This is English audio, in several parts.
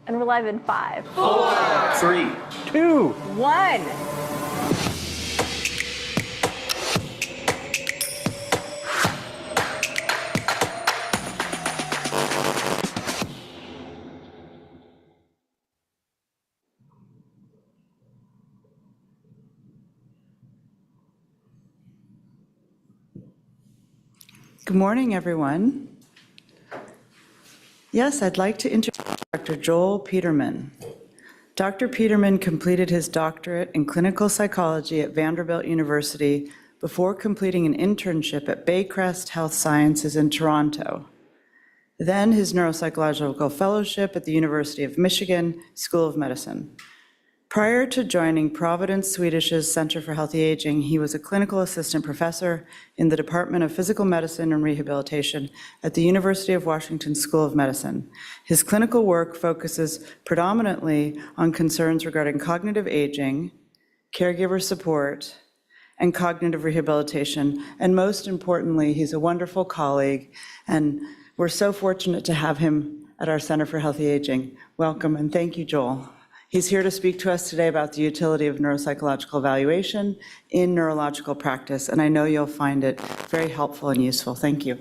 And we're live in 5, 4, 3, 2, 1. Good morning, everyone. Yes, I'd like to introduce Dr. Joel Peterman. Dr. Peterman completed his doctorate in clinical psychology at Vanderbilt University before completing an internship at Baycrest Health Sciences in Toronto. Then his neuropsychological fellowship at the University of Michigan School of Medicine. Prior to joining Providence Swedish's Center for Healthy Aging, he was a clinical assistant professor in the Department of Physical Medicine and Rehabilitation at the University of Washington School of Medicine. His clinical work focuses predominantly on concerns regarding cognitive aging, caregiver support, and cognitive rehabilitation. And most importantly, he's a wonderful colleague, and we're so fortunate to have him at our Center for Healthy Aging. Welcome, and thank you, Joel. He's here to speak to us today about the utility of neuropsychological evaluation in neurological practice, and I know you'll find it very helpful and useful. Thank you.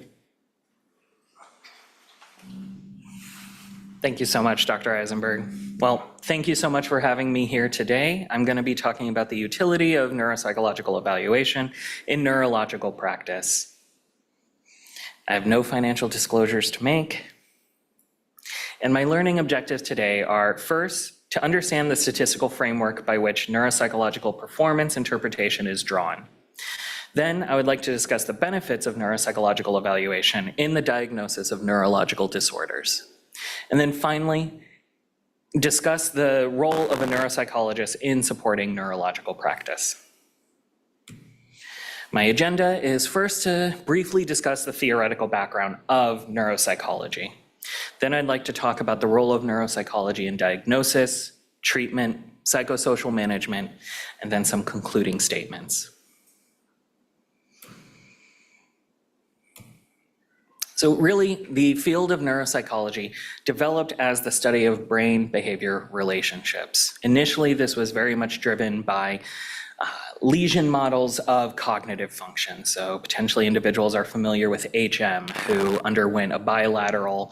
Thank you so much, Dr. Eisenberg. Well, thank you so much for having me here today. I'm going to be talking about the utility of neuropsychological evaluation in neurological practice. I have no financial disclosures to make. And my learning objectives today are, first, to understand the statistical framework by which neuropsychological performance interpretation is drawn. Then I would like to discuss the benefits of neuropsychological evaluation in the diagnosis of neurological disorders. And then finally, discuss the role of a neuropsychologist in supporting neurological practice. My agenda is first to briefly discuss the theoretical background of neuropsychology. Then I'd like to talk about the role of neuropsychology in diagnosis, treatment, psychosocial management, and then some concluding statements. So really, the field of neuropsychology developed as the study of brain-behavior relationships. Initially, this was very much driven by lesion models of cognitive function. So potentially individuals are familiar with HM, who underwent a bilateral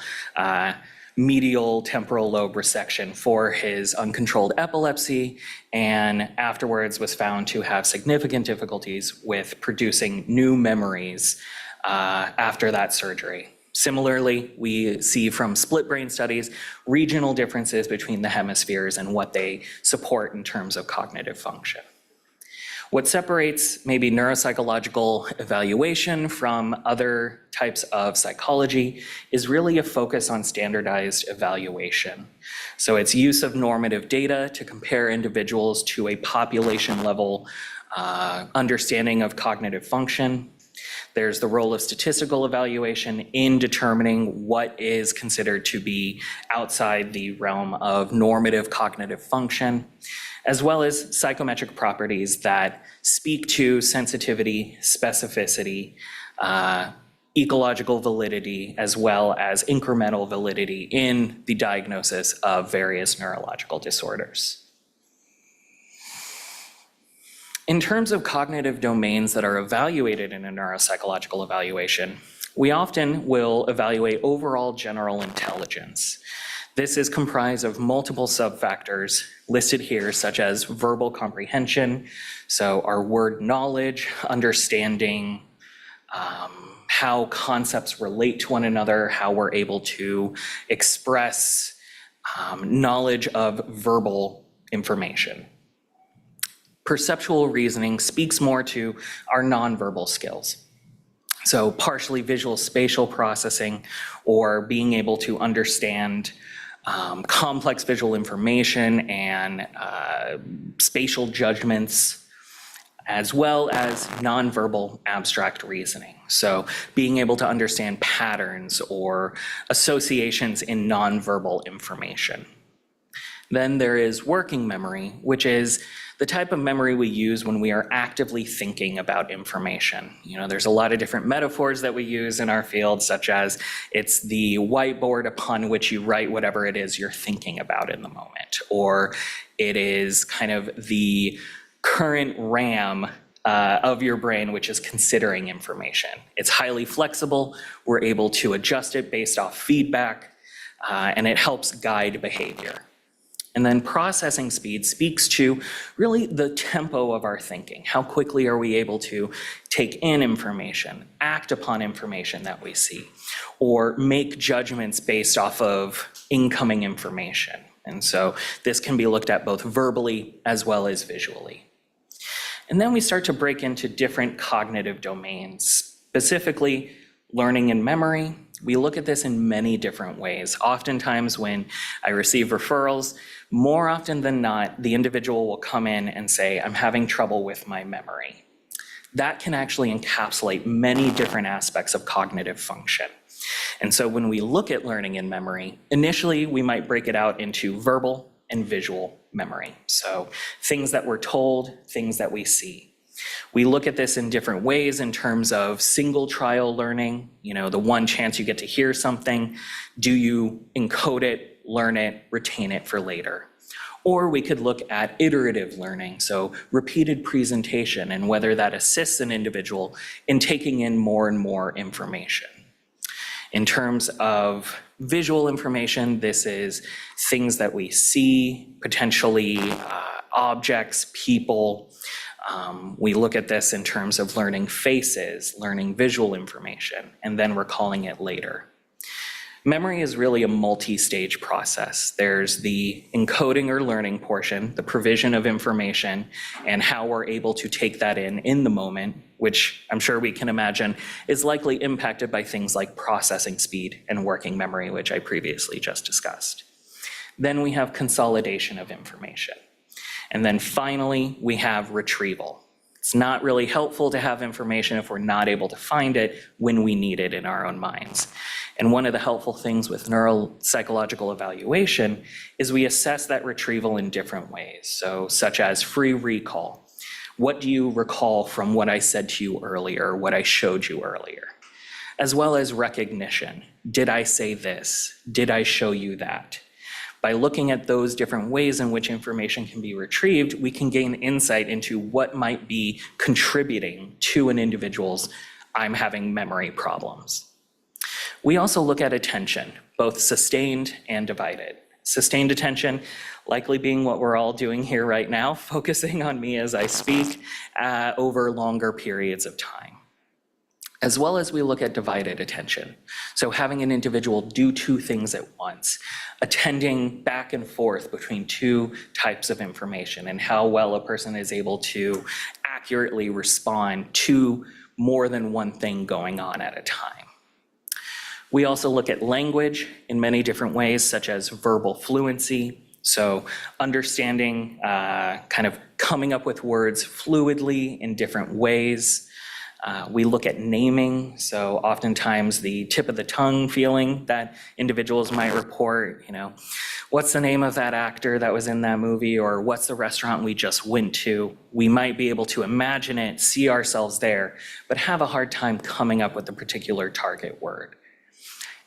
medial temporal lobe resection for his uncontrolled epilepsy, and afterwards was found to have significant difficulties with producing new memories after that surgery. Similarly, we see from split brain studies regional differences between the hemispheres and what they support in terms of cognitive function. What separates maybe neuropsychological evaluation from other types of psychology is really a focus on standardized evaluation. So it's use of normative data to compare individuals to a population level understanding of cognitive function. There's the role of statistical evaluation in determining what is considered to be outside the realm of normative cognitive function, as well as psychometric properties that speak to sensitivity, specificity, ecological validity, as well as incremental validity in the diagnosis of various neurological disorders. In terms of cognitive domains that are evaluated in a neuropsychological evaluation, we often will evaluate overall general intelligence. This is comprised of multiple subfactors listed here, such as verbal comprehension, so our word knowledge, understanding how concepts relate to one another, how we're able to express knowledge of verbal information. Perceptual reasoning speaks more to our nonverbal skills. So partially visual spatial processing, or being able to understand complex visual information and spatial judgments, as well as nonverbal abstract reasoning. So being able to understand patterns or associations in nonverbal information. Then there is working memory, which is the type of memory we use when we are actively thinking about information. There's a lot of different metaphors that we use in our field, such as it's the whiteboard upon which you write whatever it is you're thinking about in the moment, or it is kind of the current RAM of your brain, which is considering information. It's highly flexible. We're able to adjust it based off feedback, and it helps guide behavior. And then processing speed speaks to really the tempo of our thinking. How quickly are we able to take in information, act upon information that we see, or make judgments based off of incoming information. And so this can be looked at both verbally as well as visually. And then we start to break into different cognitive domains, specifically learning and memory. We look at this in many different ways. Oftentimes when I receive referrals, more often than not, the individual will come in and say, I'm having trouble with my memory. That can actually encapsulate many different aspects of cognitive function. And so when we look at learning and memory, initially we might break it out into verbal and visual memory. So things that we're told, things that we see. We look at this in different ways in terms of single trial learning, the one chance you get to hear something. Do you encode it, learn it, retain it for later? Or we could look at iterative learning, so repeated presentation, and whether that assists an individual in taking in more and more information. In terms of visual information, this is things that we see, potentially objects, people. We look at this in terms of learning faces, learning visual information, and then recalling it later. Memory is really a multi-stage process. There's the encoding or learning portion, the provision of information, and how we're able to take that in the moment, which I'm sure we can imagine is likely impacted by things like processing speed and working memory, which I previously just discussed. Then we have consolidation of information. And then finally, we have retrieval. It's not really helpful to have information if we're not able to find it when we need it in our own minds. And one of the helpful things with neuropsychological evaluation is we assess that retrieval in different ways. So such as free recall. What do you recall from what I said to you earlier, what I showed you earlier? As well as recognition. Did I say this? Did I show you that? By looking at those different ways in which information can be retrieved, we can gain insight into what might be contributing to an individual's I'm having memory problems. We also look at attention, both sustained and divided. Sustained attention likely being what we're all doing here right now, focusing on me as I speak over longer periods of time. As well as we look at divided attention. So having an individual do two things at once, attending back and forth between two types of information and how well a person is able to accurately respond to more than one thing going on at a time. We also look at language in many different ways, such as verbal fluency. So understanding, kind of coming up with words fluidly in different ways. We look at naming, so oftentimes the tip of the tongue feeling that individuals might report, what's the name of that actor that was in that movie, or what's the restaurant we just went to? We might be able to imagine it, see ourselves there, but have a hard time coming up with a particular target word.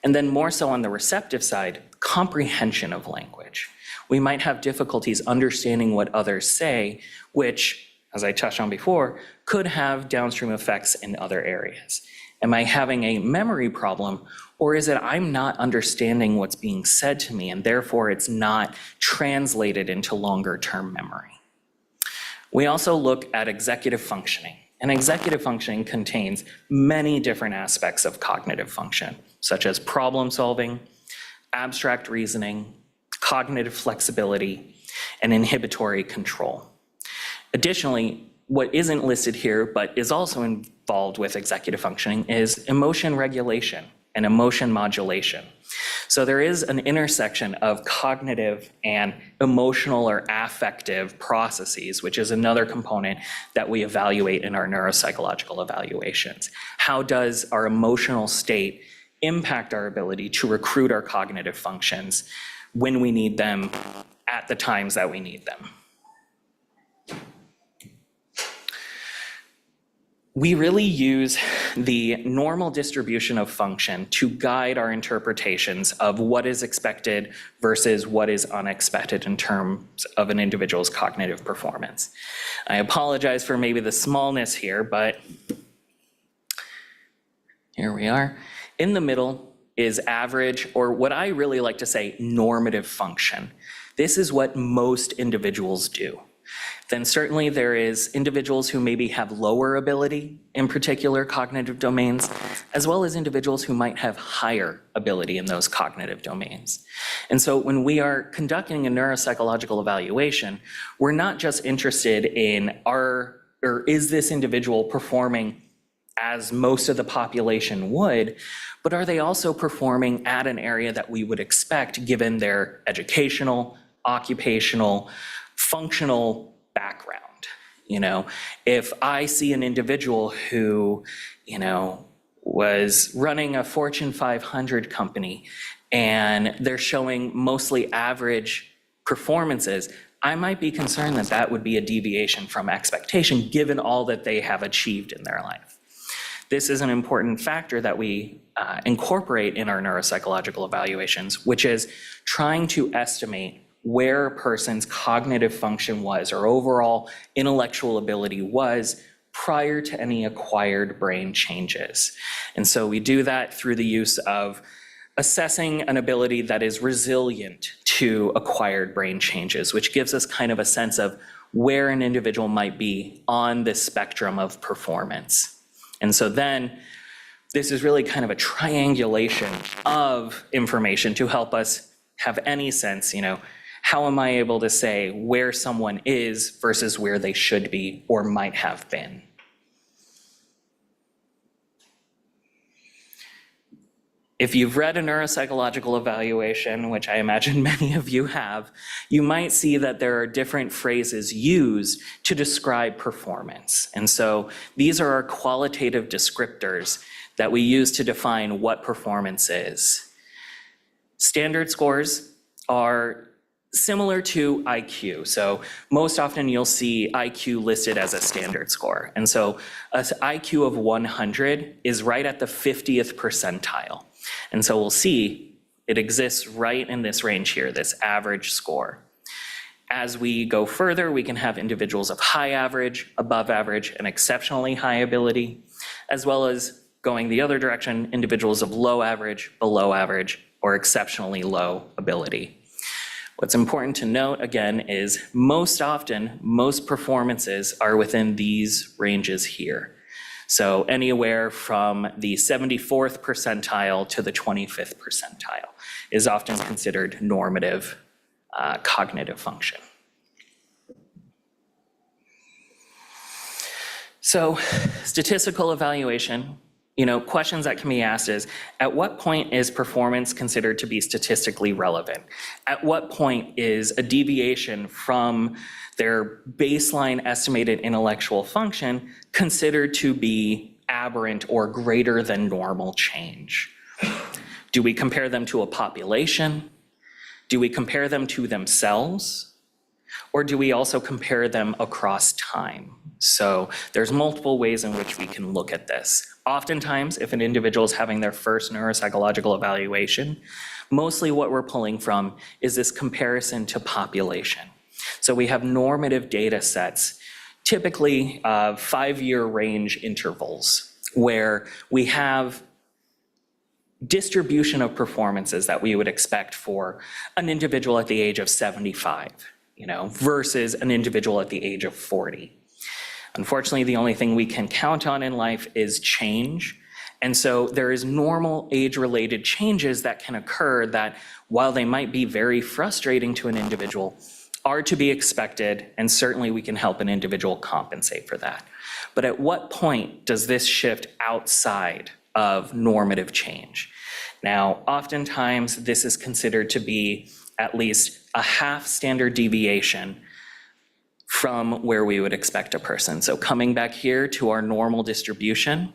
And then more so on the receptive side, comprehension of language. We might have difficulties understanding what others say, which, as I touched on before, could have downstream effects in other areas. Am I having a memory problem, or is it I'm not understanding what's being said to me and therefore it's not translated into longer term memory? We also look at executive functioning. And executive functioning contains many different aspects of cognitive function, such as problem solving, abstract reasoning, cognitive flexibility, and inhibitory control. Additionally, what isn't listed here, but is also involved with executive functioning, is emotion regulation and emotion modulation. So there is an intersection of cognitive and emotional or affective processes, which is another component that we evaluate in our neuropsychological evaluations. How does our emotional state impact our ability to recruit our cognitive functions when we need them at the times that we need them. We really use the normal distribution of function to guide our interpretations of what is expected versus what is unexpected in terms of an individual's cognitive performance. I apologize for maybe the smallness here, but here we are. In the middle is average, or what I really like to say, normative function. This is what most individuals do. Then certainly there is individuals who maybe have lower ability in particular cognitive domains, as well as individuals who might have higher ability in those cognitive domains. And so when we are conducting a neuropsychological evaluation, we're not just interested in is this individual performing as most of the population would, but are they also performing at an area that we would expect given their educational, occupational, functional background. If I see an individual who, was running a Fortune 500 company and they're showing mostly average performances, I might be concerned that that would be a deviation from expectation given all that they have achieved in their life. This is an important factor that we incorporate in our neuropsychological evaluations, which is trying to estimate where a person's cognitive function was or overall intellectual ability was prior to any acquired brain changes. And so we do that through the use of assessing an ability that is resilient to acquired brain changes, which gives us kind of a sense of where an individual might be on this spectrum of performance. And so then this is really kind of a triangulation of information to help us have any sense, how am I able to say where someone is versus where they should be or might have been? If you've read a neuropsychological evaluation, which I imagine many of you have, you might see that there are different phrases used to describe performance. And so these are our qualitative descriptors that we use to define what performance is. Standard scores are similar to IQ. So most often you'll see IQ listed as a standard score. And so an IQ of 100 is right at the 50th percentile. And so we'll see it exists right in this range here, this average score. As we go further, we can have individuals of high average, above average, and exceptionally high ability, as well as going the other direction, individuals of low average, below average, or exceptionally low ability. What's important to note, again, is most often, most performances are within these ranges here. So anywhere from the 74th percentile to the 25th percentile is often considered normative cognitive function. So statistical evaluation, questions that can be asked is, at what point is performance considered to be statistically relevant? At what point is a deviation from their baseline estimated intellectual function considered to be aberrant or greater than normal change? Do we compare them to a population? Do we compare them to themselves? Or do we also compare them across time? So there's multiple ways in which we can look at this. Oftentimes, if an individual is having their first neuropsychological evaluation, mostly what we're pulling from is this comparison to population. So we have normative data sets, typically 5-year range intervals, where we have distribution of performances that we would expect for an individual at the age of 75, versus an individual at the age of 40. Unfortunately, the only thing we can count on in life is change. And so there is normal age-related changes that can occur that, while they might be very frustrating to an individual, are to be expected, and certainly we can help an individual compensate for that. But at what point does this shift outside of normative change? Now, oftentimes this is considered to be at least a half standard deviation from where we would expect a person. So coming back here to our normal distribution,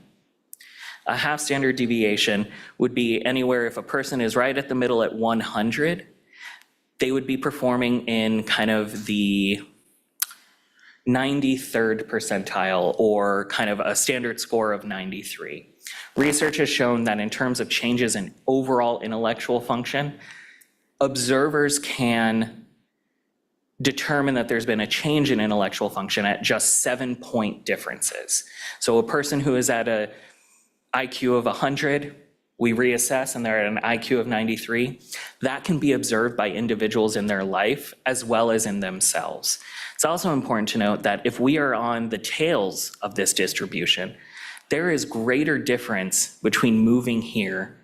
a half standard deviation would be anywhere, if a person is right at the middle at 100, they would be performing in kind of the 93rd percentile, or kind of a standard score of 93. Research has shown that in terms of changes in overall intellectual function, observers can determine that there's been a change in intellectual function at just 7-point differences. So a person who is at a IQ of 100, we reassess and they're at an IQ of 93, that can be observed by individuals in their life as well as in themselves. It's also important to note that if we are on the tails of this distribution, there is greater difference between moving here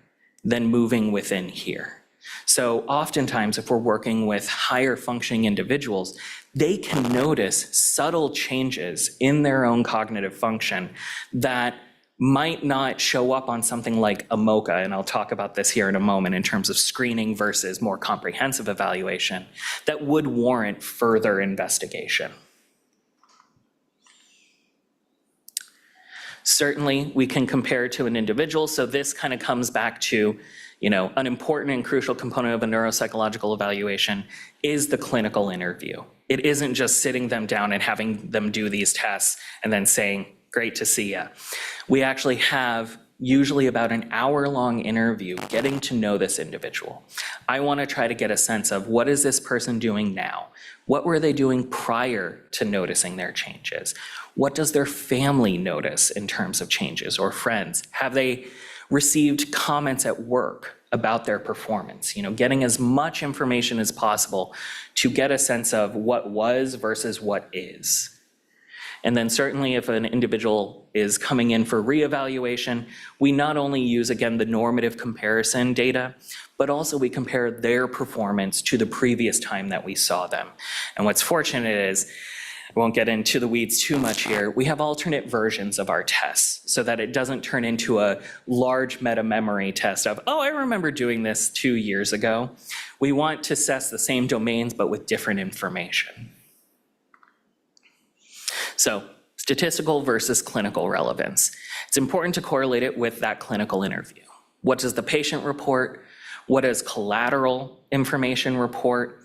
than moving within here. So oftentimes, if we're working with higher functioning individuals, they can notice subtle changes in their own cognitive function that might not show up on something like a MoCA, and I'll talk about this here in a moment in terms of screening versus more comprehensive evaluation, that would warrant further investigation. Certainly, we can compare to an individual, so this kind of comes back to, an important and crucial component of a neuropsychological evaluation is the clinical interview. It isn't just sitting them down and having them do these tests and then saying, great to see ya. We actually have usually about an hour-long interview getting to know this individual. I want to try to get a sense of what is this person doing now? What were they doing prior to noticing their changes? What does their family notice in terms of changes, or friends? Have they received comments at work about their performance? Getting as much information as possible to get a sense of what was versus what is. And then certainly if an individual is coming in for reevaluation, we not only use, again, the normative comparison data, but also we compare their performance to the previous time that we saw them. And what's fortunate is, I won't get into the weeds too much here, we have alternate versions of our tests so that it doesn't turn into a large meta-memory test of, oh, I remember doing this 2 years ago. We want to assess the same domains but with different information. So, statistical versus clinical relevance. It's important to correlate it with that clinical interview. What does the patient report? What does collateral information report?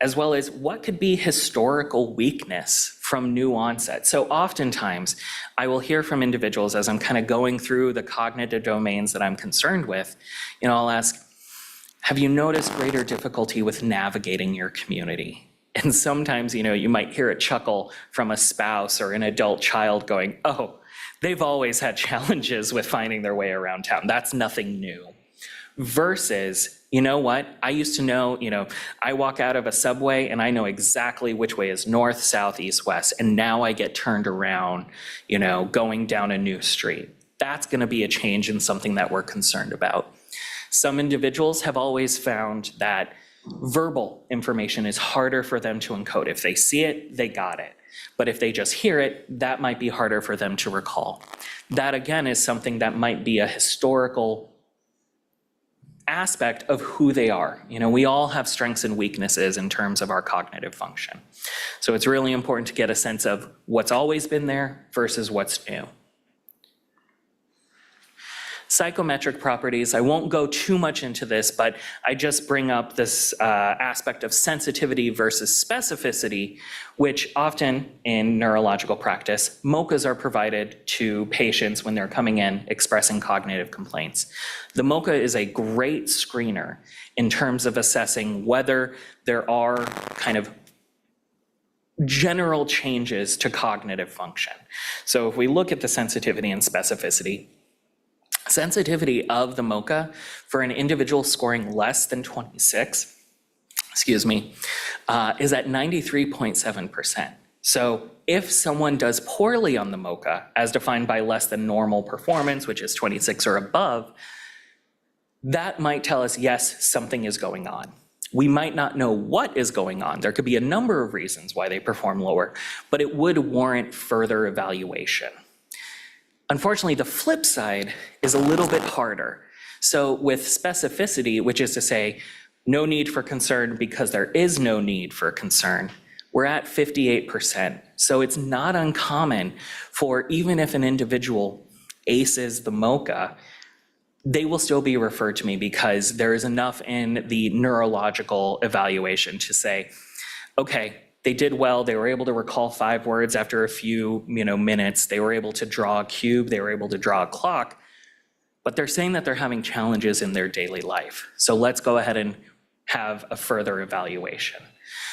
As well as what could be historical weakness from new onset. So oftentimes, I will hear from individuals as I'm kind of going through the cognitive domains that I'm concerned with, I'll ask, have you noticed greater difficulty with navigating your community? And sometimes, you might hear a chuckle from a spouse or an adult child going, oh, they've always had challenges with finding their way around town. That's nothing new. Versus, you know what? I used to know, I walk out of a subway and I know exactly which way is north, south, east, west. And now I get turned around, going down a new street. That's going to be a change in something that we're concerned about. Some individuals have always found that verbal information is harder for them to encode. If they see it, they got it. But if they just hear it, that might be harder for them to recall. That, again, is something that might be a historical aspect of who they are. We all have strengths and weaknesses in terms of our cognitive function. So it's really important to get a sense of what's always been there versus what's new. Psychometric properties, I won't go too much into this, but I just bring up this aspect of sensitivity versus specificity, which often in neurological practice, MoCAs are provided to patients when they're coming in expressing cognitive complaints. The MoCA is a great screener in terms of assessing whether there are kind of general changes to cognitive function. So if we look at the sensitivity and specificity, sensitivity of the MoCA for an individual scoring less than 26, is at 93.7%. So if someone does poorly on the MoCA, as defined by less than normal performance, which is 26 or above, that might tell us, yes, something is going on. We might not know what is going on. There could be a number of reasons why they perform lower, but it would warrant further evaluation. Unfortunately, the flip side is a little bit harder. So with specificity, which is to say, no need for concern because there is no need for concern, we're at 58%. So it's not uncommon for, even if an individual aces the MoCA, they will still be referred to me because there is enough in the neurological evaluation to say, okay, they did well. They were able to recall 5 words after a few, minutes. They were able to draw a cube. They were able to draw a clock. But they're saying that they're having challenges in their daily life. So let's go ahead and have a further evaluation.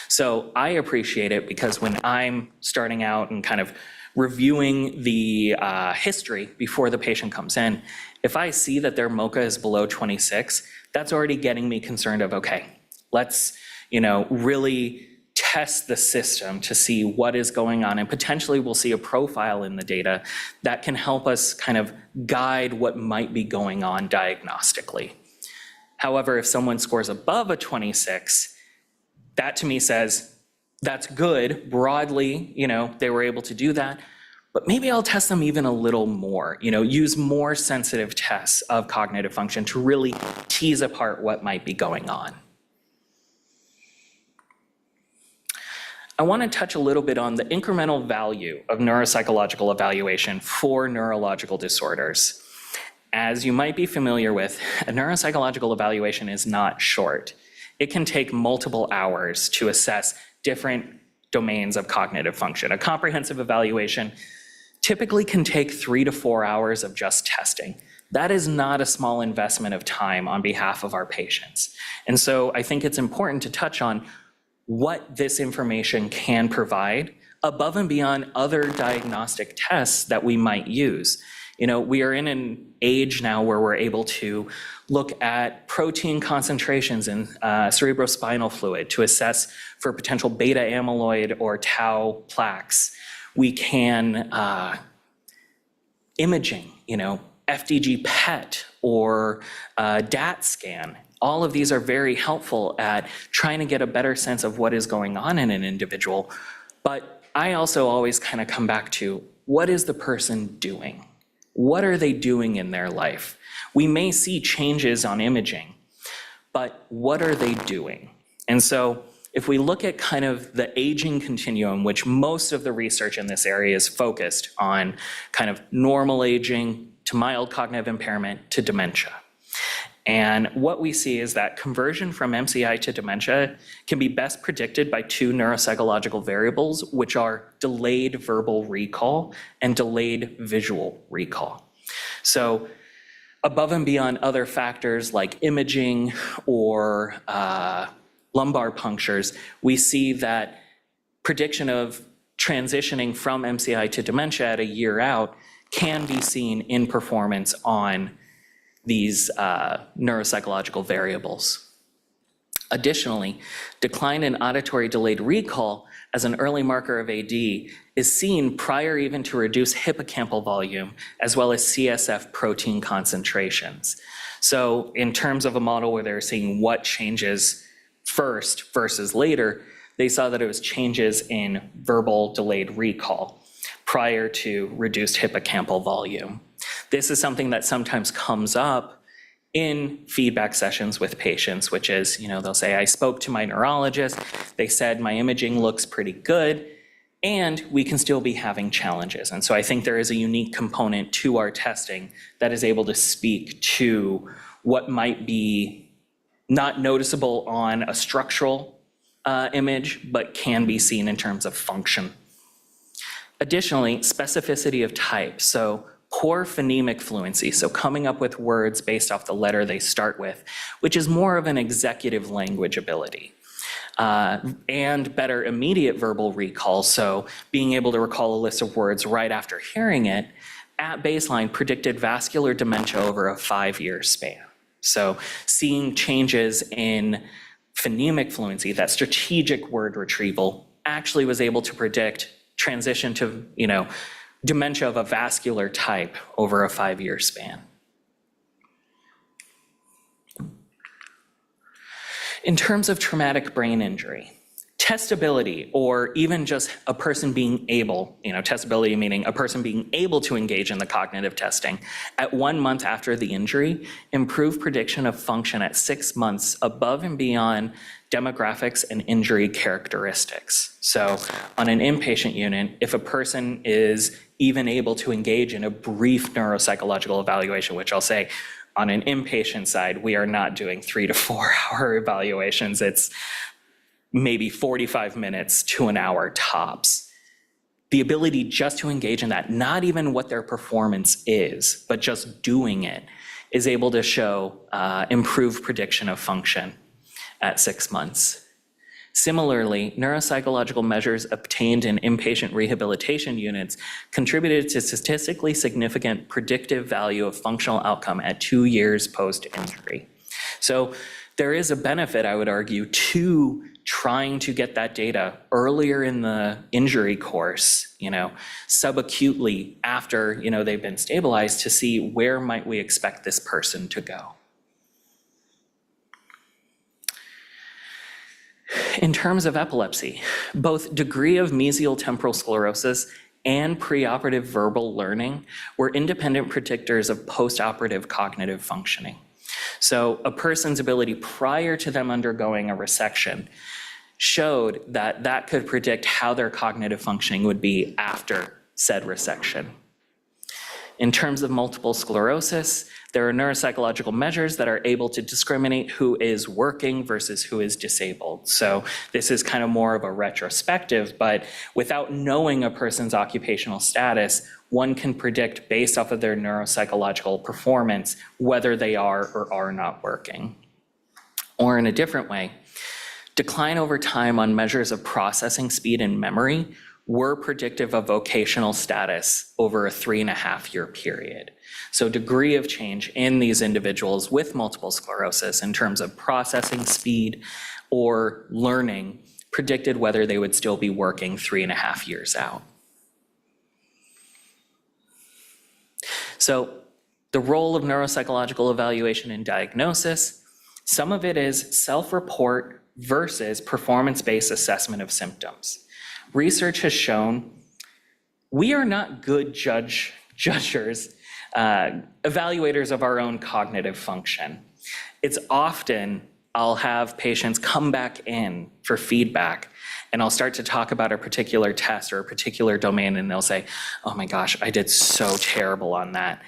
So I appreciate it because when I'm starting out and kind of reviewing the history before the patient comes in, if I see that their MoCA is below 26, that's already getting me concerned of, okay, let's, really test the system to see what is going on. And potentially we'll see a profile in the data that can help us kind of guide what might be going on diagnostically. However, if someone scores above a 26, that to me says, that's good, broadly, they were able to do that, but maybe I'll test them even a little more, use more sensitive tests of cognitive function to really tease apart what might be going on. I want to touch a little bit on the incremental value of neuropsychological evaluation for neurological disorders. As you might be familiar with, a neuropsychological evaluation is not short. It can take multiple hours to assess different domains of cognitive function. A comprehensive evaluation typically can take 3 to 4 hours of just testing. That is not a small investment of time on behalf of our patients. And so I think it's important to touch on what this information can provide above and beyond other diagnostic tests that we might use. We are in an age now where we're able to look at protein concentrations in cerebrospinal fluid to assess for potential beta amyloid or tau plaques. We can imaging, FDG PET or DAT scan. All of these are very helpful at trying to get a better sense of what is going on in an individual. But I also always kind of come back to, what is the person doing? What are they doing in their life? We may see changes on imaging, but what are they doing? And so if we look at kind of the aging continuum, which most of the research in this area is focused on kind of normal aging to mild cognitive impairment to dementia. And what we see is that conversion from MCI to dementia can be best predicted by 2 neuropsychological variables, which are delayed verbal recall and delayed visual recall. So above and beyond other factors like imaging or lumbar punctures, we see that prediction of transitioning from MCI to dementia at a year out can be seen in performance on these neuropsychological variables. Additionally, decline in auditory delayed recall as an early marker of AD is seen prior even to reduced hippocampal volume, as well as CSF protein concentrations. So in terms of a model where they're seeing what changes first versus later, they saw that it was changes in verbal delayed recall prior to reduced hippocampal volume. This is something that sometimes comes up in feedback sessions with patients, which is, they'll say, I spoke to my neurologist, they said my imaging looks pretty good, and we can still be having challenges. And so I think there is a unique component to our testing that is able to speak to what might be not noticeable on a structural image, but can be seen in terms of function. Additionally, specificity of type. So poor phonemic fluency, so coming up with words based off the letter they start with, which is more of an executive language ability. And better immediate verbal recall, so being able to recall a list of words right after hearing it, at baseline predicted vascular dementia over a 5-year span. So seeing changes in phonemic fluency, that strategic word retrieval, actually was able to predict transition to, dementia of a vascular type over a 5-year span. In terms of traumatic brain injury, testability, or even just a person being able, testability meaning a person being able to engage in the cognitive testing at 1 month after the injury, improved prediction of function at 6 months above and beyond demographics and injury characteristics. So on an inpatient unit, if a person is even able to engage in a brief neuropsychological evaluation, which I'll say on an inpatient side, we are not doing 3 to 4 hour evaluations. It's maybe 45 minutes to an hour tops. The ability just to engage in that, not even what their performance is, but just doing it, is able to show improved prediction of function at 6 months. Similarly, neuropsychological measures obtained in inpatient rehabilitation units contributed to statistically significant predictive value of functional outcome at 2 years post-injury. So there is a benefit, I would argue, to trying to get that data earlier in the injury course, subacutely after, they've been stabilized, to see where might we expect this person to go. In terms of epilepsy, both degree of mesial temporal sclerosis and preoperative verbal learning were independent predictors of postoperative cognitive functioning. So a person's ability prior to them undergoing a resection showed that that could predict how their cognitive functioning would be after said resection. In terms of multiple sclerosis, there are neuropsychological measures that are able to discriminate who is working versus who is disabled. So this is kind of more of a retrospective, but without knowing a person's occupational status, one can predict based off of their neuropsychological performance whether they are or are not working. Or in a different way, decline over time on measures of processing speed and memory were predictive of vocational status over a 3.5-year period. So degree of change in these individuals with multiple sclerosis in terms of processing speed or learning predicted whether they would still be working 3.5 years out. So the role of neuropsychological evaluation in diagnosis, some of it is self-report versus performance-based assessment of symptoms. Research has shown we are not good judgers, evaluators of our own cognitive function. It's often I'll have patients come back in for feedback and I'll start to talk about a particular test or a particular domain and they'll say, oh my gosh, I did so terrible on that.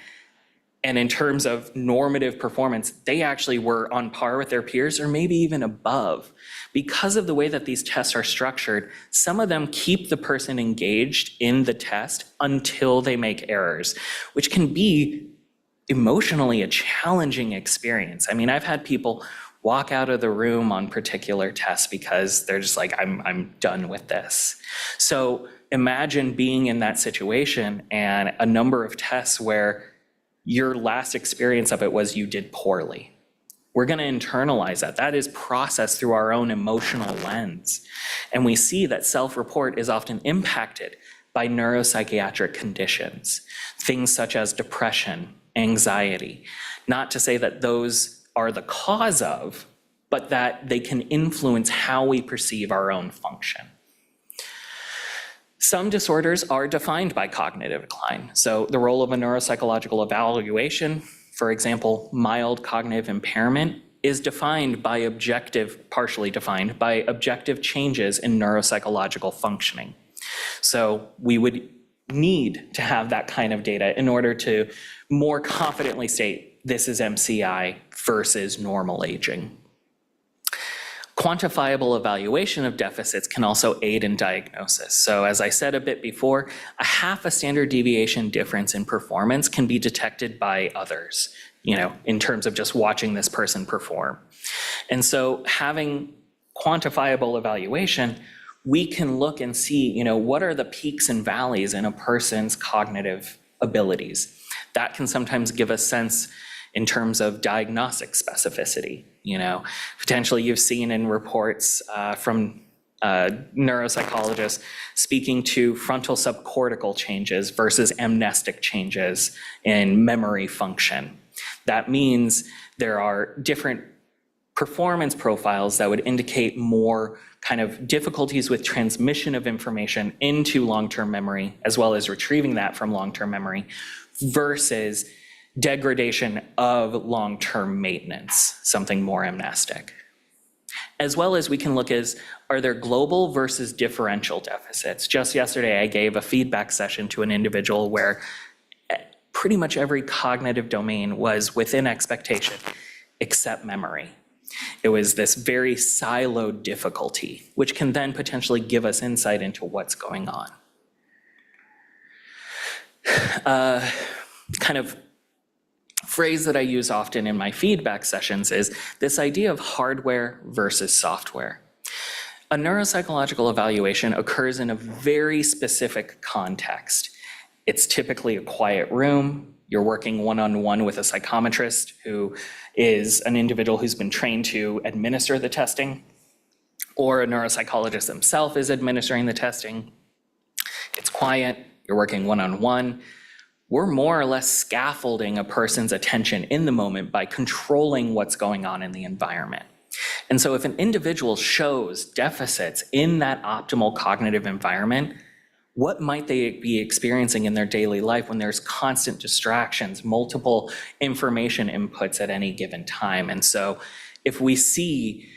And in terms of normative performance, they actually were on par with their peers or maybe even above. Because of the way that these tests are structured, some of them keep the person engaged in the test until they make errors, which can be emotionally a challenging experience. I mean, I've had people walk out of the room on particular tests because they're just like, I'm done with this. So imagine being in that situation and a number of tests where your last experience of it was you did poorly. We're going to internalize that. That is processed through our own emotional lens. And we see that self-report is often impacted by neuropsychiatric conditions, things such as depression, anxiety. Not to say that those are the cause of, but that they can influence how we perceive our own function. Some disorders are defined by cognitive decline. So the role of a neuropsychological evaluation, for example, mild cognitive impairment, is defined by partially defined by objective changes in neuropsychological functioning. So we would need to have that kind of data in order to more confidently state this is MCI versus normal aging. Quantifiable evaluation of deficits can also aid in diagnosis. So as I said a bit before, a half a standard deviation difference in performance can be detected by others, in terms of just watching this person perform. And so having quantifiable evaluation, we can look and see, what are the peaks and valleys in a person's cognitive abilities. That can sometimes give a sense in terms of diagnostic specificity. Potentially you've seen in reports from neuropsychologists speaking to frontal subcortical changes versus amnestic changes in memory function. That means there are different performance profiles that would indicate more kind of difficulties with transmission of information into long-term memory, as well as retrieving that from long-term memory, versus degradation of long-term maintenance, something more amnestic. As well as we can look as, are there global versus differential deficits? Just yesterday, I gave a feedback session to an individual where pretty much every cognitive domain was within expectation, except memory. It was this very siloed difficulty, which can then potentially give us insight into what's going on. Kind of phrase that I use often in my feedback sessions is this idea of hardware versus software. A neuropsychological evaluation occurs in a very specific context. It's typically a quiet room. You're working one-on-one with a psychometrist who is an individual who's been trained to administer the testing, or a neuropsychologist himself is administering the testing. It's quiet, you're working one-on-one. We're more or less scaffolding a person's attention in the moment by controlling what's going on in the environment. And so if an individual shows deficits in that optimal cognitive environment, what might they be experiencing in their daily life when there's constant distractions, multiple information inputs at any given time? And so if we see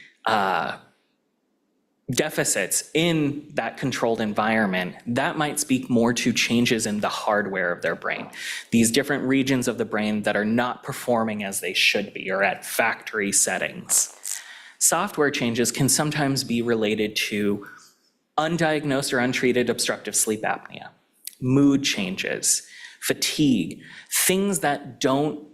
deficits in that controlled environment, that might speak more to changes in the hardware of their brain. These different regions of the brain that are not performing as they should be or at factory settings. Software changes can sometimes be related to undiagnosed or untreated obstructive sleep apnea, mood changes, fatigue, things that don't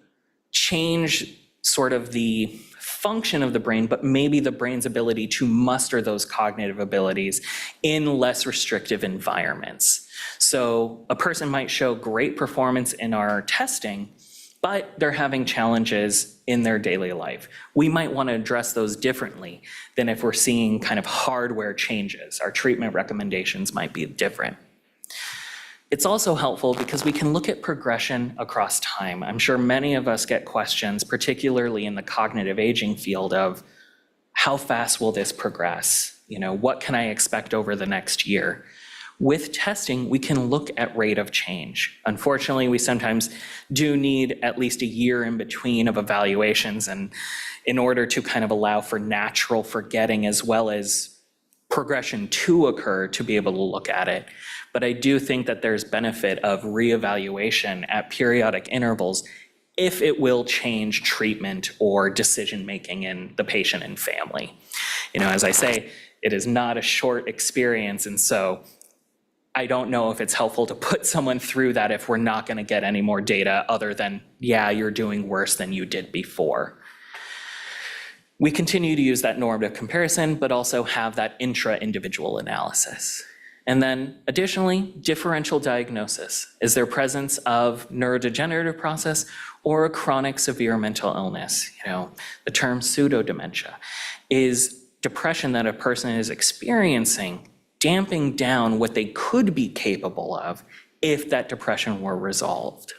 change sort of the function of the brain, but maybe the brain's ability to muster those cognitive abilities in less restrictive environments. So a person might show great performance in our testing, but they're having challenges in their daily life. We might want to address those differently than if we're seeing kind of hardware changes. Our treatment recommendations might be different. It's also helpful because we can look at progression across time. I'm sure many of us get questions, particularly in the cognitive aging field, of how fast will this progress? What can I expect over the next year? With testing, we can look at rate of change. Unfortunately, we sometimes do need at least a year in between of evaluations, and in order to kind of allow for natural forgetting as well as progression to occur, to be able to look at it. But I do think that there's benefit of reevaluation at periodic intervals if it will change treatment or decision-making in the patient and family. As I say, it is not a short experience, and so I don't know if it's helpful to put someone through that if we're not going to get any more data other than, yeah, you're doing worse than you did before. We continue to use that normative comparison, but also have that intra-individual analysis. And then additionally, differential diagnosis. Is there presence of neurodegenerative process or a chronic severe mental illness? The term pseudo-dementia. Is depression that a person is experiencing damping down what they could be capable of if that depression were resolved?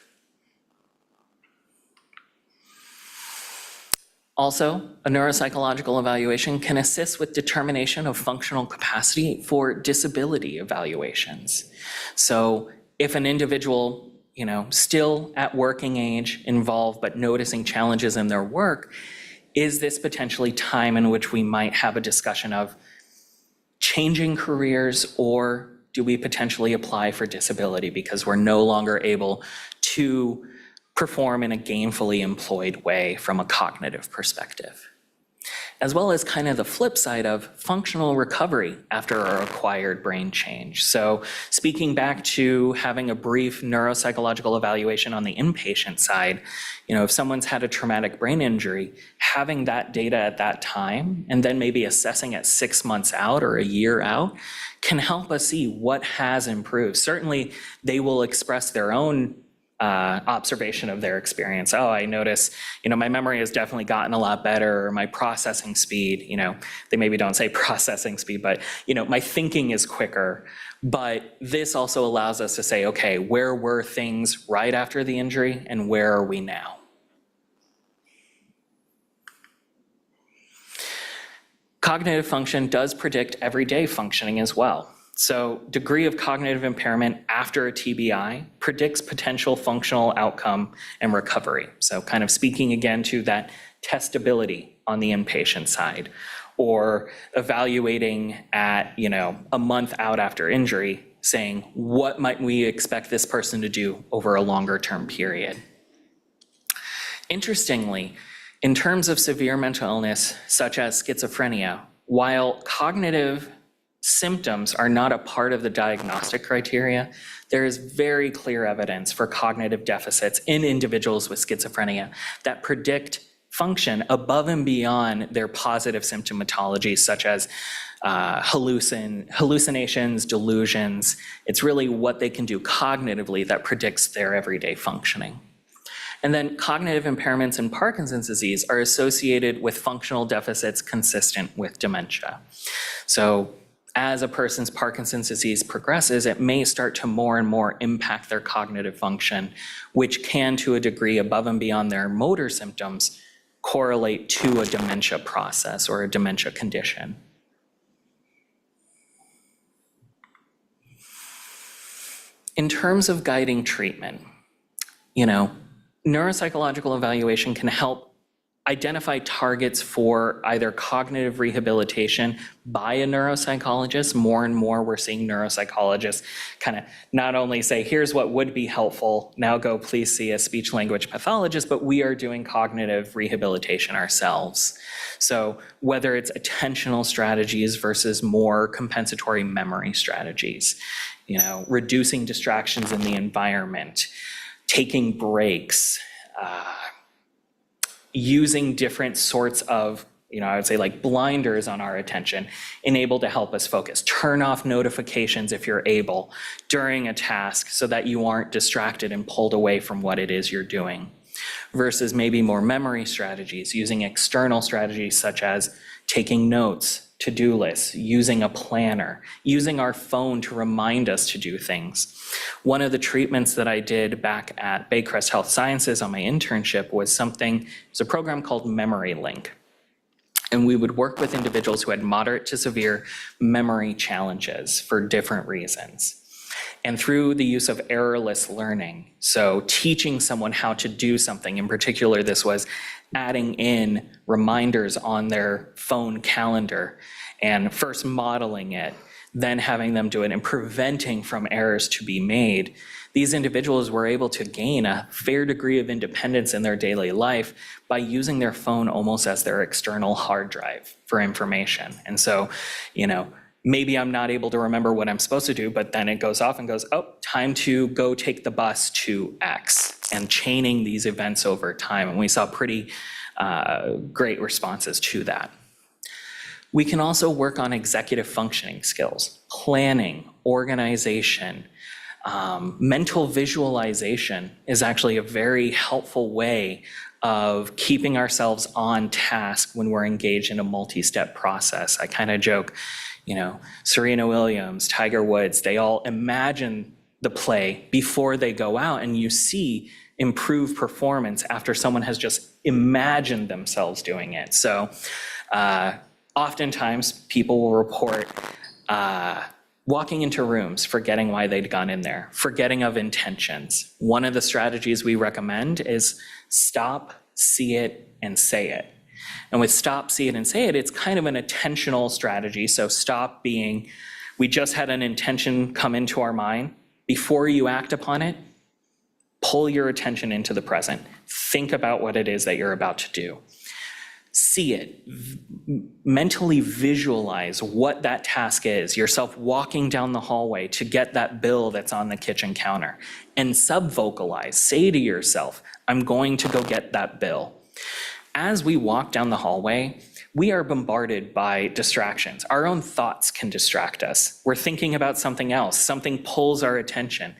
Also, a neuropsychological evaluation can assist with determination of functional capacity for disability evaluations. So if an individual, still at working age, involved but noticing challenges in their work, is this potentially time in which we might have a discussion of changing careers, or do we potentially apply for disability because we're no longer able to perform in a gainfully employed way from a cognitive perspective? As well as kind of the flip side of functional recovery after a acquired brain change. So speaking back to having a brief neuropsychological evaluation on the inpatient side, if someone's had a traumatic brain injury, having that data at that time and then maybe assessing it 6 months out or a year out can help us see what has improved. Certainly, they will express their own observation of their experience. Oh, I notice, my memory has definitely gotten a lot better, or my processing speed, they maybe don't say processing speed, but, my thinking is quicker. But this also allows us to say, okay, where were things right after the injury and where are we now? Cognitive function does predict everyday functioning as well. So degree of cognitive impairment after a TBI predicts potential functional outcome and recovery. So kind of speaking again to that testability on the inpatient side, or evaluating at, a month out after injury, saying, what might we expect this person to do over a longer term period? Interestingly, in terms of severe mental illness, such as schizophrenia, while cognitive symptoms are not a part of the diagnostic criteria, there is very clear evidence for cognitive deficits in individuals with schizophrenia that predict function above and beyond their positive symptomatology, such as hallucinations, delusions. It's really what they can do cognitively that predicts their everyday functioning. And then cognitive impairments in Parkinson's disease are associated with functional deficits consistent with dementia. So as a person's Parkinson's disease progresses, it may start to more and more impact their cognitive function, which can, to a degree above and beyond their motor symptoms, correlate to a dementia process or a dementia condition. In terms of guiding treatment, neuropsychological evaluation can help identify targets for either cognitive rehabilitation by a neuropsychologist. More and more, we're seeing neuropsychologists kind of not only say, here's what would be helpful, now go please see a speech language pathologist, but we are doing cognitive rehabilitation ourselves. So whether it's attentional strategies versus more compensatory memory strategies, reducing distractions in the environment, taking breaks, using different sorts of, I would say like blinders on our attention, to help us focus. Turn off notifications if you're able during a task so that you aren't distracted and pulled away from what it is you're doing. Versus maybe more memory strategies, using external strategies such as taking notes, to-do lists, using a planner, using our phone to remind us to do things. One of the treatments that I did back at Baycrest Health Sciences on my internship was a program called Memory Link. And we would work with individuals who had moderate to severe memory challenges for different reasons. And through the use of errorless learning, so teaching someone how to do something, in particular, this was adding in reminders on their phone calendar and first modeling it, then having them do it and preventing from errors to be made. These individuals were able to gain a fair degree of independence in their daily life by using their phone almost as their external hard drive for information. And so, maybe I'm not able to remember what I'm supposed to do, but then it goes off and goes, oh, time to go take the bus to X, and chaining these events over time. And we saw pretty great responses to that. We can also work on executive functioning skills, planning, organization. Mental visualization is actually a very helpful way of keeping ourselves on task when we're engaged in a multi-step process. I kind of joke, Serena Williams, Tiger Woods, they all imagine the play before they go out, and you see improved performance after someone has just imagined themselves doing it. So oftentimes people will report walking into rooms, forgetting why they'd gone in there, forgetting of intentions. One of the strategies we recommend is stop, see it, and say it. And with stop, see it, and say it, it's kind of an attentional strategy. So stop being, we just had an intention come into our mind. Before you act upon it, pull your attention into the present. Think about what it is that you're about to do. See it, mentally visualize what that task is, yourself walking down the hallway to get that bill that's on the kitchen counter, and sub-vocalize, say to yourself, I'm going to go get that bill. As we walk down the hallway, we are bombarded by distractions. Our own thoughts can distract us. We're thinking about something else, something pulls our attention.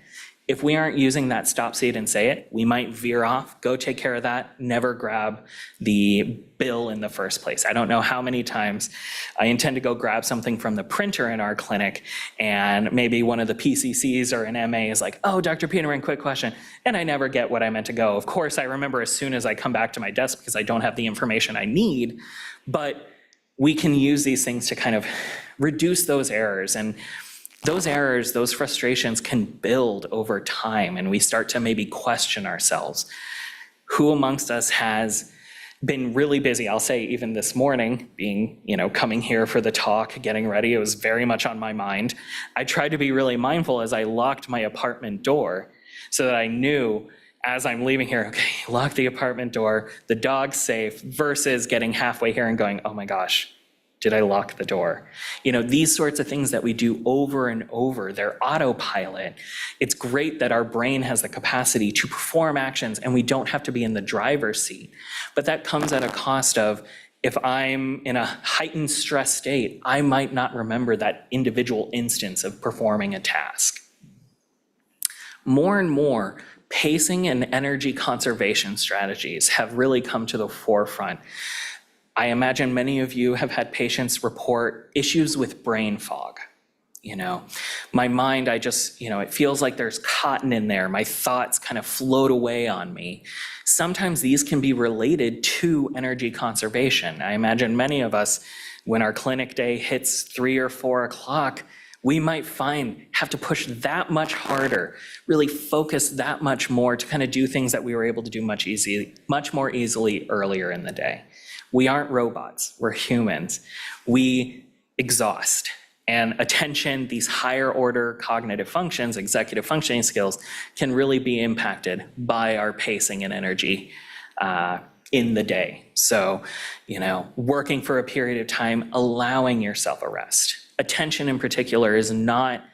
If we aren't using that stop, see it, and say it, we might veer off, go take care of that, never grab the bill in the first place. I don't know how many times I intend to go grab something from the printer in our clinic, and maybe one of the PCCs or an MA is like, oh, Dr. Peterman, quick question, and I never get what I meant to go. Of course, I remember as soon as I come back to my desk because I don't have the information I need, but we can use these things to kind of reduce those errors. And those errors, those frustrations can build over time, and we start to maybe question ourselves. Who amongst us has been really busy. I'll say even this morning, being, coming here for the talk, getting ready, it was very much on my mind. I tried to be really mindful as I locked my apartment door so that I knew as I'm leaving here, okay, lock the apartment door, the dog's safe, versus getting halfway here and going, oh my gosh, did I lock the door? These sorts of things that we do over and over, they're autopilot. It's great that our brain has the capacity to perform actions and we don't have to be in the driver's seat. But that comes at a cost of, if I'm in a heightened stress state, I might not remember that individual instance of performing a task. More and more, pacing and energy conservation strategies have really come to the forefront. I imagine many of you have had patients report issues with brain fog. My mind, it feels like there's cotton in there. My thoughts kind of float away on me. Sometimes these can be related to energy conservation. I imagine many of us, when our clinic day hits 3 or 4 o'clock, we might have to push that much harder, really focus that much more to kind of do things that we were able to do much more easily earlier in the day. We aren't robots, we're humans. We exhaust, and attention, these higher order cognitive functions, executive functioning skills, can really be impacted by our pacing and energy in the day. So, working for a period of time, allowing yourself a rest. Attention in particular is not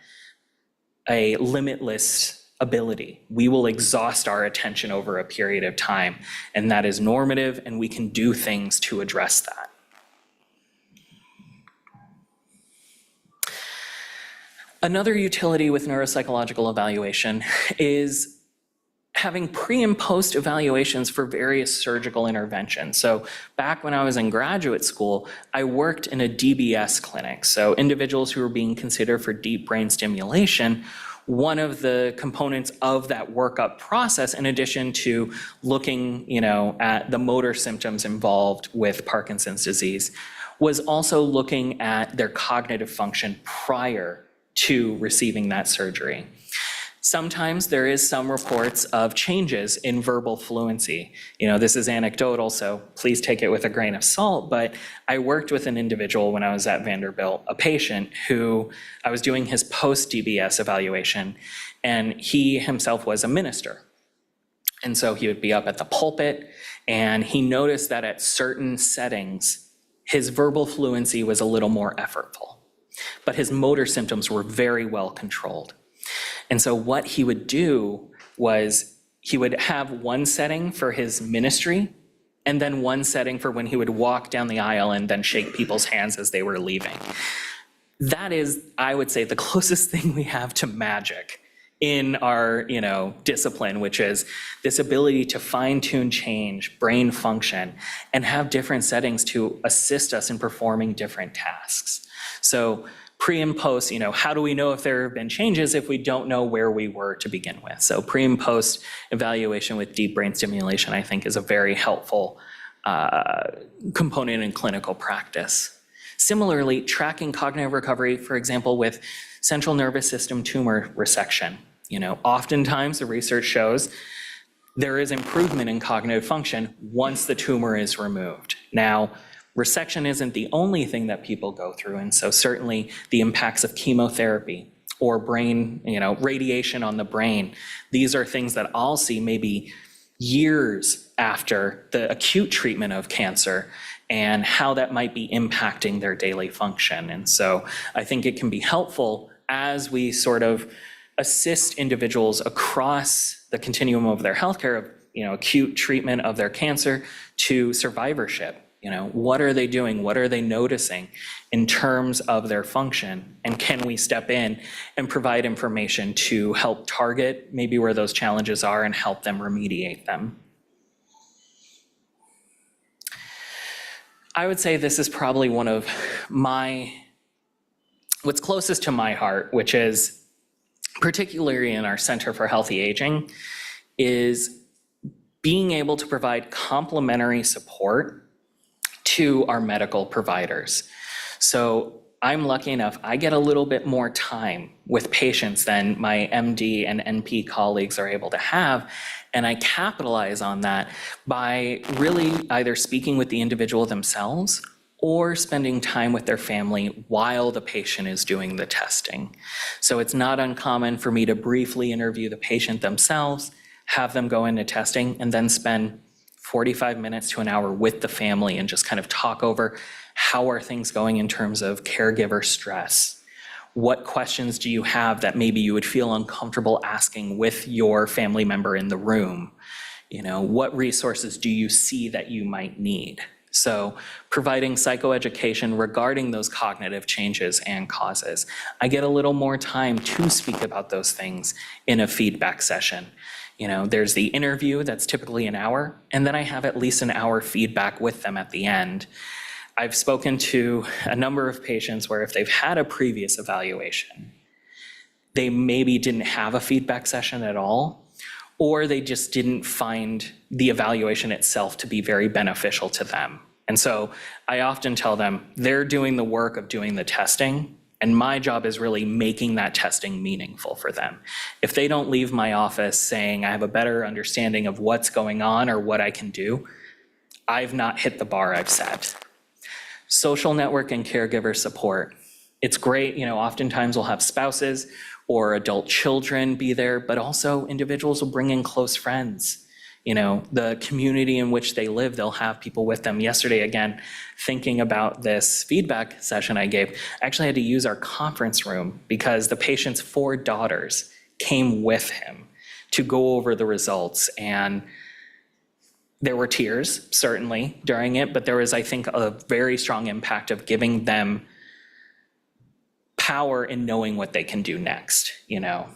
a limitless ability. We will exhaust our attention over a period of time, and that is normative, and we can do things to address that. Another utility with neuropsychological evaluation is having pre and post evaluations for various surgical interventions. So back when I was in graduate school, I worked in a DBS clinic. So individuals who were being considered for deep brain stimulation, one of the components of that workup process, in addition to looking, at the motor symptoms involved with Parkinson's disease, was also looking at their cognitive function prior to receiving that surgery. Sometimes there is some reports of changes in verbal fluency. This is anecdotal, so please take it with a grain of salt, but I worked with an individual when I was at Vanderbilt, a patient who I was doing his post-DBS evaluation, and he himself was a minister. And so he would be up at the pulpit, and he noticed that at certain settings, his verbal fluency was a little more effortful, but his motor symptoms were very well controlled. And so what he would do was he would have one setting for his ministry and then one setting for when he would walk down the aisle and then shake people's hands as they were leaving. That is, I would say, the closest thing we have to magic in our, discipline, which is this ability to fine-tune change, brain function, and have different settings to assist us in performing different tasks. So pre and post, how do we know if there have been changes if we don't know where we were to begin with? So pre and post evaluation with deep brain stimulation, I think, is a very helpful component in clinical practice. Similarly, tracking cognitive recovery, for example, with central nervous system tumor resection. Oftentimes the research shows there is improvement in cognitive function once the tumor is removed. Now, resection isn't the only thing that people go through, and so certainly the impacts of chemotherapy or brain, radiation on the brain, these are things that I'll see maybe years after the acute treatment of cancer and how that might be impacting their daily function. And so I think it can be helpful as we sort of assist individuals across the continuum of their healthcare, of acute treatment of their cancer to survivorship. What are they doing? What are they noticing in terms of their function? And can we step in and provide information to help target maybe where those challenges are and help them remediate them? I would say this is probably one of what's closest to my heart, which is particularly in our Center for Healthy Aging, is being able to provide complementary support to our medical providers. So I'm lucky enough, I get a little bit more time with patients than my MD and NP colleagues are able to have. And I capitalize on that by really either speaking with the individual themselves or spending time with their family while the patient is doing the testing. So it's not uncommon for me to briefly interview the patient themselves, have them go into testing, and then spend 45 minutes to an hour with the family and just kind of talk over how are things going in terms of caregiver stress. What questions do you have that maybe you would feel uncomfortable asking with your family member in the room? You know, what resources do you see that you might need? So providing psychoeducation regarding those cognitive changes and causes. I get a little more time to speak about those things in a feedback session. You know, there's the interview that's typically an hour, and then I have at least an hour feedback with them at the end. I've spoken to a number of patients where if they've had a previous evaluation, they maybe didn't have a feedback session at all, or they just didn't find the evaluation itself to be very beneficial to them. And so I often tell them they're doing the work of doing the testing, and my job is really making that testing meaningful for them. If they don't leave my office saying I have a better understanding of what's going on or what I can do, I've not hit the bar I've set. Social network and caregiver support. It's great, you know, oftentimes we'll have spouses or adult children be there, but also individuals will bring in close friends. You know, the community in which they live, they'll have people with them. Yesterday, again, thinking about this feedback session I gave, I actually had to use our conference room because the patient's 4 daughters came with him to go over the results. And there were tears, certainly, during it, but there was, I think, a very strong impact of giving them power in knowing what they can do next, you know,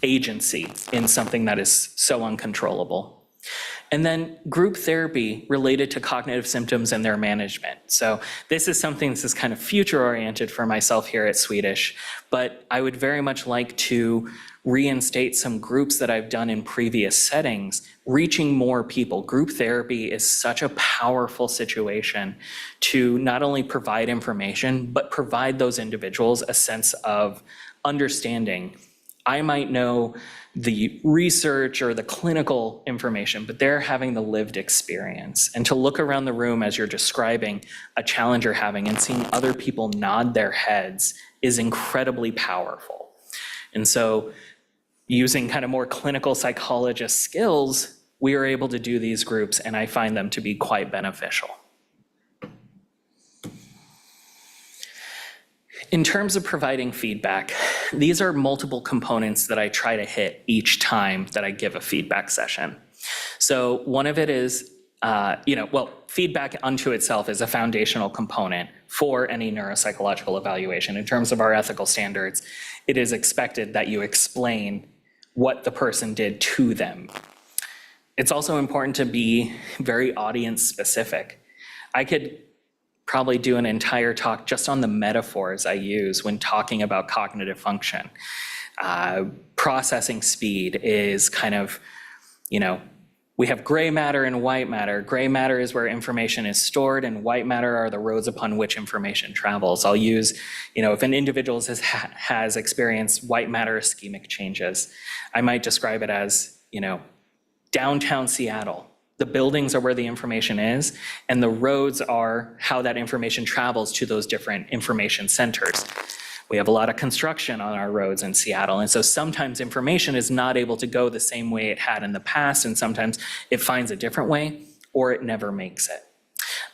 agency in something that is so uncontrollable. And then group therapy related to cognitive symptoms and their management. So this is something that's kind of future-oriented for myself here at Swedish, but I would very much like to reinstate some groups that I've done in previous settings, reaching more people. Group therapy is such a powerful situation to not only provide information, but provide those individuals a sense of understanding. I might know the research or the clinical information, but they're having the lived experience. And to look around the room as you're describing a challenge you're having and seeing other people nod their heads is incredibly powerful. And so using kind of more clinical psychologist skills, we are able to do these groups, and I find them to be quite beneficial. In terms of providing feedback, these are multiple components that I try to hit each time that I give a feedback session. So one of it is, feedback unto itself is a foundational component for any neuropsychological evaluation. In terms of our ethical standards, it is expected that you explain what the person did to them. It's also important to be very audience specific. I could probably do an entire talk just on the metaphors I use when talking about cognitive function. Processing speed is kind of, we have gray matter and white matter. Gray matter is where information is stored, and white matter are the roads upon which information travels. I'll use, if an individual has experienced white matter ischemic changes, I might describe it as, downtown Seattle. The buildings are where the information is, and the roads are how that information travels to those different information centers. We have a lot of construction on our roads in Seattle, and so sometimes information is not able to go the same way it had in the past, and sometimes it finds a different way, or it never makes it.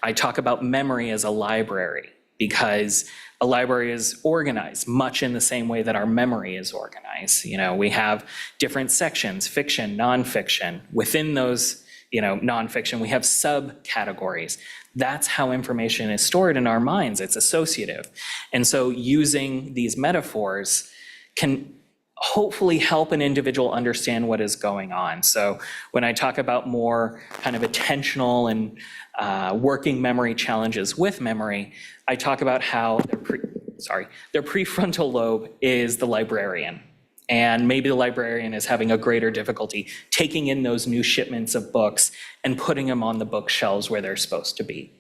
I talk about memory as a library, because a library is organized much in the same way that our memory is organized. We have different sections, fiction, nonfiction. Within those nonfiction, we have subcategories. That's how information is stored in our minds. It's associative. And so using these metaphors can hopefully help an individual understand what is going on. So when I talk about more kind of attentional and working memory challenges with memory, I talk about how their prefrontal lobe is the librarian. And maybe the librarian is having a greater difficulty taking in those new shipments of books and putting them on the bookshelves where they're supposed to be.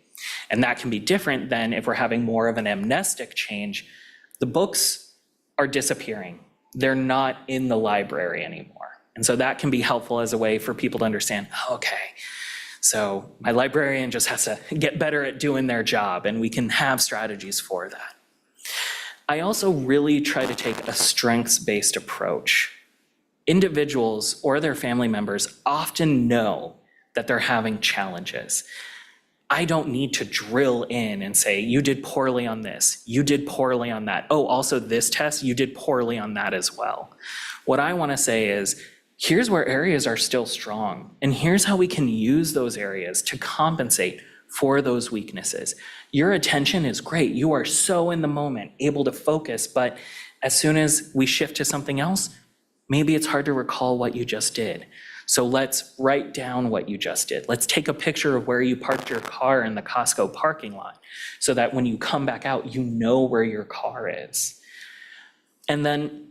And that can be different than if we're having more of an amnestic change. The books are disappearing. They're not in the library anymore. And so that can be helpful as a way for people to understand, okay, so my librarian just has to get better at doing their job, and we can have strategies for that. I also really try to take a strengths-based approach. Individuals or their family members often know that they're having challenges. I don't need to drill in and say, you did poorly on this, you did poorly on that. Oh, also this test, you did poorly on that as well. What I want to say is, here's where areas are still strong, and here's how we can use those areas to compensate for those weaknesses. Your attention is great. You are so in the moment, able to focus, but as soon as we shift to something else, maybe it's hard to recall what you just did. So let's write down what you just did. Let's take a picture of where you parked your car in the Costco parking lot so that when you come back out, you know where your car is. And then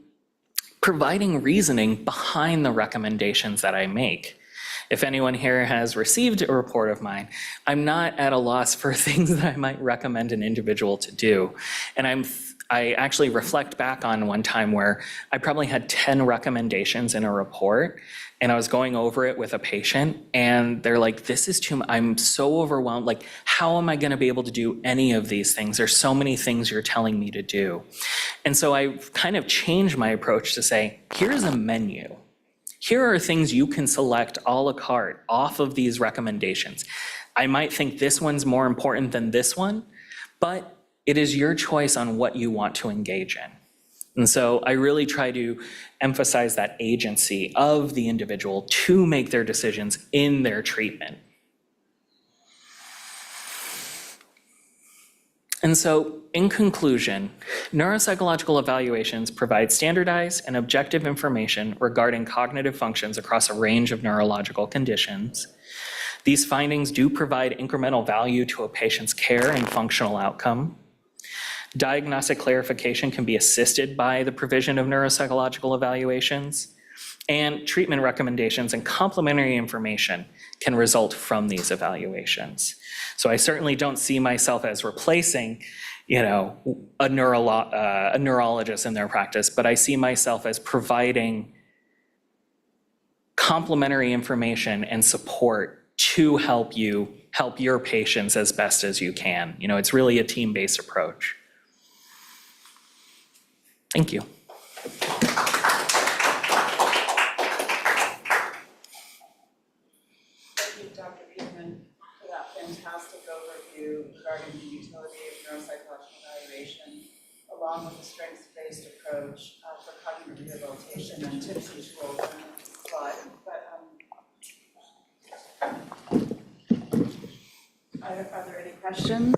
providing reasoning behind the recommendations that I make. If anyone here has received a report of mine, I'm not at a loss for things that I might recommend an individual to do. And I actually reflect back on one time where I probably had 10 recommendations in a report, and I was going over it with a patient, and they're like, this is too much. I'm so overwhelmed. Like, how am I going to be able to do any of these things? There's so many things you're telling me to do. And so I kind of changed my approach to say, here's a menu. Here are things you can select a la carte off of these recommendations. I might think this one's more important than this one, but it is your choice on what you want to engage in. And so I really try to emphasize that agency of the individual to make their decisions in their treatment. And so, in conclusion, neuropsychological evaluations provide standardized and objective information regarding cognitive functions across a range of neurological conditions. These findings do provide incremental value to a patient's care and functional outcome. Diagnostic clarification can be assisted by the provision of neuropsychological evaluations, and treatment recommendations and complementary information can result from these evaluations. So I certainly don't see myself as replacing, a neurologist in their practice, but I see myself as providing complementary information and support to help your patients as best as you can. It's really a team-based approach. Thank you. Dr. Peterman, for that fantastic overview regarding the utility of neuropsychological evaluation, along with the strengths-based approach for cognitive rehabilitation and tips each will on the slide. But are there any questions?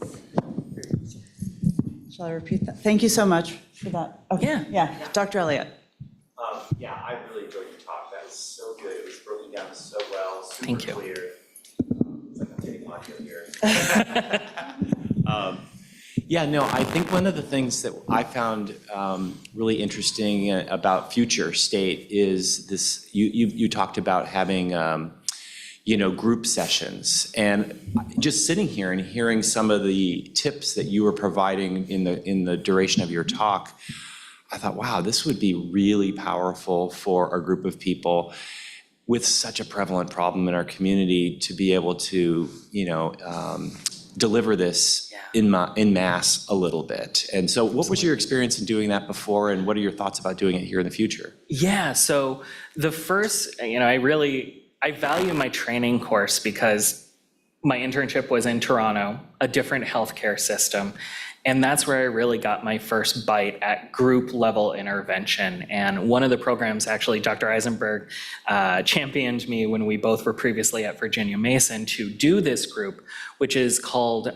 Shall I repeat that? Thank you so much for that. Okay. Yeah. Dr. Elliott. Yeah, I really enjoyed your talk. That was so good. It was broken down so well, super Thank you. clear. It's like I'm getting audio here. I think one of the things that I found really interesting about future state is this, you talked about having group sessions, and just sitting here and hearing some of the tips that you were providing in the duration of your talk, I thought, wow, this would be really powerful for a group of people with such a prevalent problem in our community to be able to, deliver this in mass a little bit. And so what was your experience in doing that before, and what are your thoughts about doing it here in the future? Yeah, so the first, I value my training course because my internship was in Toronto, a different healthcare system. And that's where I really got my first bite at group level intervention. And one of the programs, actually, Dr. Eisenberg championed me when we both were previously at Virginia Mason to do this group, which is called,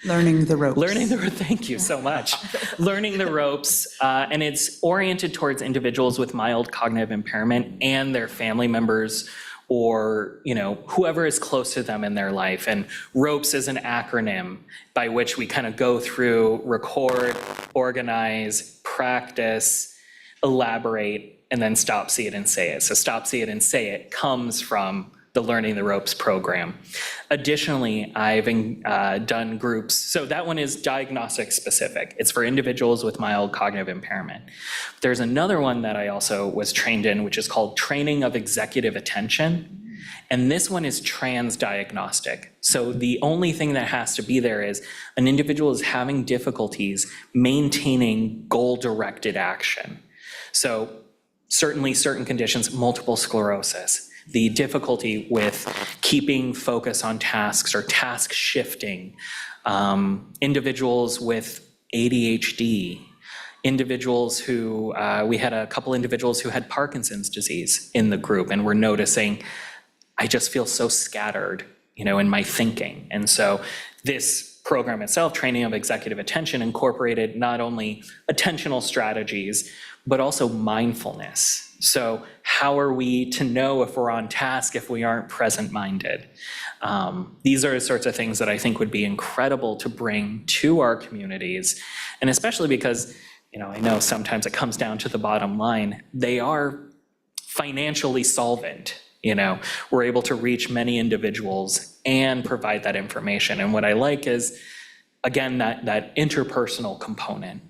Learning the ropes. Thank you so much. Learning the ropes, and it's oriented towards individuals with mild cognitive impairment and their family members or whoever is close to them in their life. And ROPES is an acronym by which we kind of go through, record, organize, practice, elaborate, and then stop, see it, and say it. So stop, see it, and say it comes from the Learning the Ropes program. Additionally, I've done groups, so that one is diagnostic specific. It's for individuals with mild cognitive impairment. There's another one that I also was trained in, which is called Training of Executive Attention. And this one is transdiagnostic. So the only thing that has to be there is an individual is having difficulties maintaining goal-directed action. So certainly certain conditions, multiple sclerosis, the difficulty with keeping focus on tasks or task shifting, individuals with ADHD, individuals who, we had a couple individuals who had Parkinson's disease in the group, and we're noticing, I just feel so scattered, in my thinking. And so this program itself, Training of Executive Attention, incorporated not only attentional strategies, but also mindfulness. So how are we to know if we're on task if we aren't present-minded? These are the sorts of things that I think would be incredible to bring to our communities, and especially because, I know sometimes it comes down to the bottom line. They are financially solvent. We're able to reach many individuals and provide that information. And what I like is, again, that interpersonal component,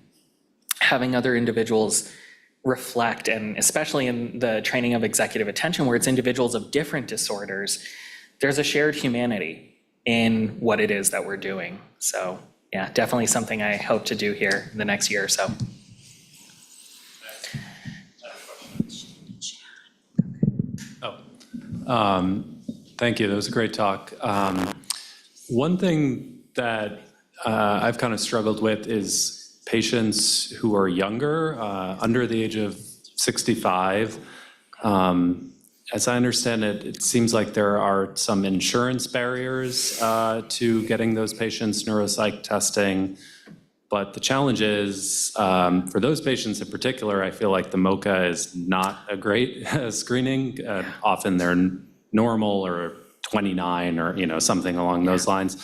having other individuals reflect, and especially in the Training of Executive Attention, where it's individuals of different disorders, there's a shared humanity in what it is that we're doing. So yeah, definitely something I hope to do here in the next year or so. Thank you. That was a great talk. One thing that I've kind of struggled with is patients who are younger, under the age of 65. As I understand it, it seems like there are some insurance barriers to getting those patients neuropsych testing. But the challenge is, for those patients in particular, I feel like the MoCA is not a great screening. Often they're normal or 29 or something along those lines.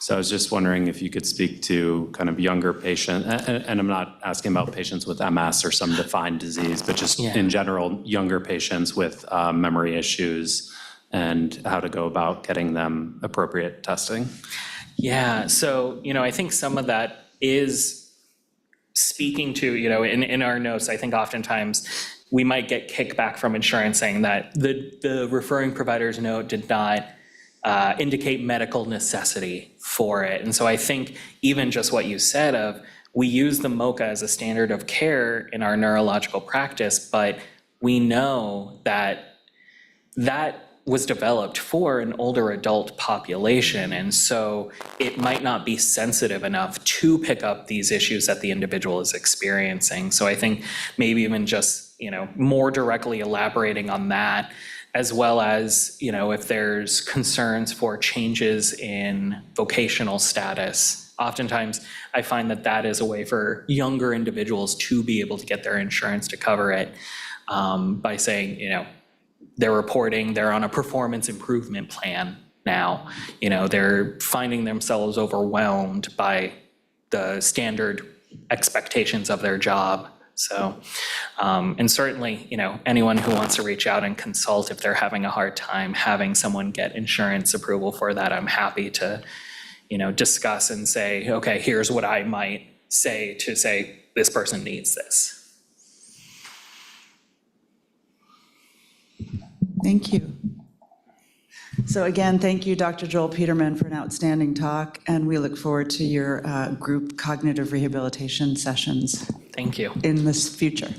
So I was just wondering if you could speak to kind of younger patients, and I'm not asking about patients with MS or some defined disease, but just in general, younger patients with memory issues and how to go about getting them appropriate testing. Yeah, so, I think some of that is speaking to, in our notes, I think oftentimes we might get kickback from insurance saying that the referring provider's note did not indicate medical necessity for it. And so I think even just what you said of, we use the MoCA as a standard of care in our neurological practice, but we know that that was developed for an older adult population. And so it might not be sensitive enough to pick up these issues that the individual is experiencing. So I think maybe even just, more directly elaborating on that, as well as, if there's concerns for changes in vocational status. Oftentimes, I find that that is a way for younger individuals to be able to get their insurance to cover it by saying, they're reporting they're on a performance improvement plan now. They're finding themselves overwhelmed by the standard expectations of their job. So, and certainly, anyone who wants to reach out and consult if they're having a hard time having someone get insurance approval for that, I'm happy to, discuss and say, okay, here's what I might say to say this person needs this. Thank you. So again, thank you, Dr. Joel Peterman, for an outstanding talk, and we look forward to your group cognitive rehabilitation sessions Thank you. in this future.